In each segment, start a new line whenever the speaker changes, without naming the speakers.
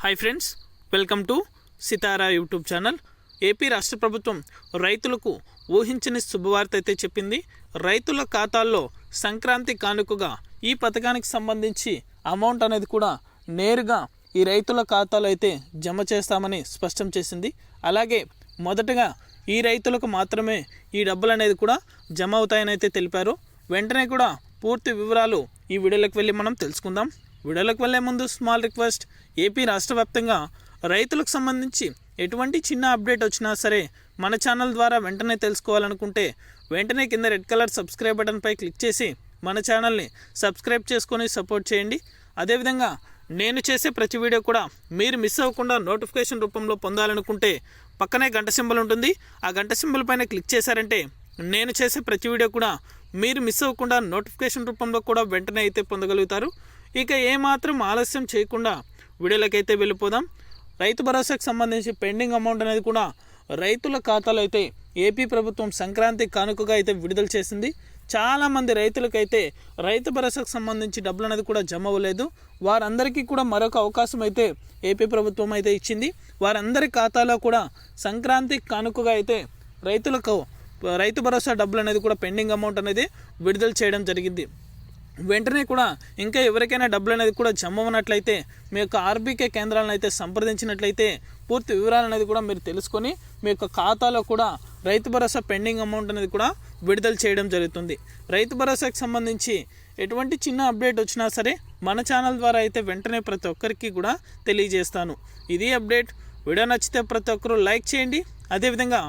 Hi friends, welcome to Sitara YouTube channel. AP రాష్ట్ర ప్రభుత్వం రైతులకు ఊహించని శుభవార్త అయితే చెప్పింది. రైతుల ఖాతాల్లో సంక్రాంతి కానుకగా ఈ పథకానికి సంబంధించి అమౌంట్ అనేది కూడా నేరుగా ఈ రైతుల ఖాతాలో అయితే జమ చేస్తామని స్పష్టం చేసింది. అలాగే మొదటగా ఈ రైతులకు మాత్రమే ఈ డబ్బులు అనేది కూడా జమ అవుతాయని అయితే తెలిపారు. వెంటనే కూడా పూర్తి వివరాలు ఈ వీడియోలోకి వెళ్ళి మనం తెలుసుకుందాం. వీడియోలోకి వెళ్ళే ముందు స్మాల్ రిక్వెస్ట్, ఏపీ రాష్ట్ర వ్యాప్తంగా రైతులకు సంబంధించి ఎటువంటి చిన్న అప్డేట్ వచ్చినా సరే మన ఛానల్ ద్వారా వెంటనే తెలుసుకోవాలనుకుంటే వెంటనే కింద రెడ్ కలర్ సబ్స్క్రైబ్ బటన్పై క్లిక్ చేసి మన ఛానల్ని సబ్స్క్రైబ్ చేసుకొని సపోర్ట్ చేయండి. అదేవిధంగా నేను చేసే ప్రతి వీడియో కూడా మీరు మిస్ అవ్వకుండా నోటిఫికేషన్ రూపంలో పొందాలనుకుంటే పక్కనే గంట సింబల్ ఉంటుంది. ఆ గంట సింబల్ పైన క్లిక్ చేశారంటే నేను చేసే ప్రతి వీడియో కూడా మీరు మిస్ అవ్వకుండా నోటిఫికేషన్ రూపంలో కూడా వెంటనే అయితే పొందగలుగుతారు. ఇక ఏమాత్రం ఆలస్యం చేయకుండా వీడియోలకైతే వెళ్ళిపోదాం. రైతు భరోసాకు సంబంధించి పెండింగ్ అమౌంట్ అనేది కూడా రైతుల ఖాతాలో అయితే ఏపీ ప్రభుత్వం సంక్రాంతి కానుకగా అయితే విడుదల చేసింది. చాలామంది రైతులకైతే రైతు భరోసాకు సంబంధించి డబ్బులు అనేది కూడా జమ అవ్వలేదు. వారందరికీ కూడా మరొక అవకాశం అయితే ఏపీ ప్రభుత్వం అయితే ఇచ్చింది. వారందరి ఖాతాలో కూడా సంక్రాంతి కానుకగా అయితే రైతులకు రైతు భరోసా డబ్బులు అనేది కూడా పెండింగ్ అమౌంట్ అనేది విడుదల చేయడం జరిగింది. వెంటనే కూడా ఇంకా ఎవరికైనా డబ్బులు అనేది కూడా జమ అవ్వనట్లయితే మీ యొక్క ఆర్బీకే కేంద్రాలను అయితే సంప్రదించినట్లయితే పూర్తి వివరాలు అనేది కూడా మీరు తెలుసుకొని మీ యొక్క ఖాతాలో కూడా రైతు భరోసా పెండింగ్ అమౌంట్ అనేది కూడా విడుదల చేయడం జరుగుతుంది. రైతు భరోసాకి సంబంధించి ఎటువంటి చిన్న అప్డేట్ వచ్చినా సరే మన ఛానల్ ద్వారా అయితే వెంటనే ప్రతి ఒక్కరికి కూడా తెలియజేస్తాను. ఇది అప్డేట్. వీడియో నచ్చితే ప్రతి ఒక్కరూ లైక్ చేయండి. అదేవిధంగా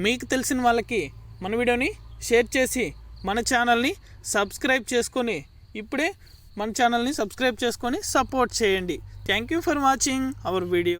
మీకు తెలిసిన వాళ్ళకి మన వీడియోని షేర్ చేసి మన ఛానల్ని సబ్స్క్రైబ్ చేసుకొని ఇప్పుడే మన ఛానల్ని సబ్స్క్రైబ్ చేసుకొని సపోర్ట్ చేయండి. Thank you for watching our video.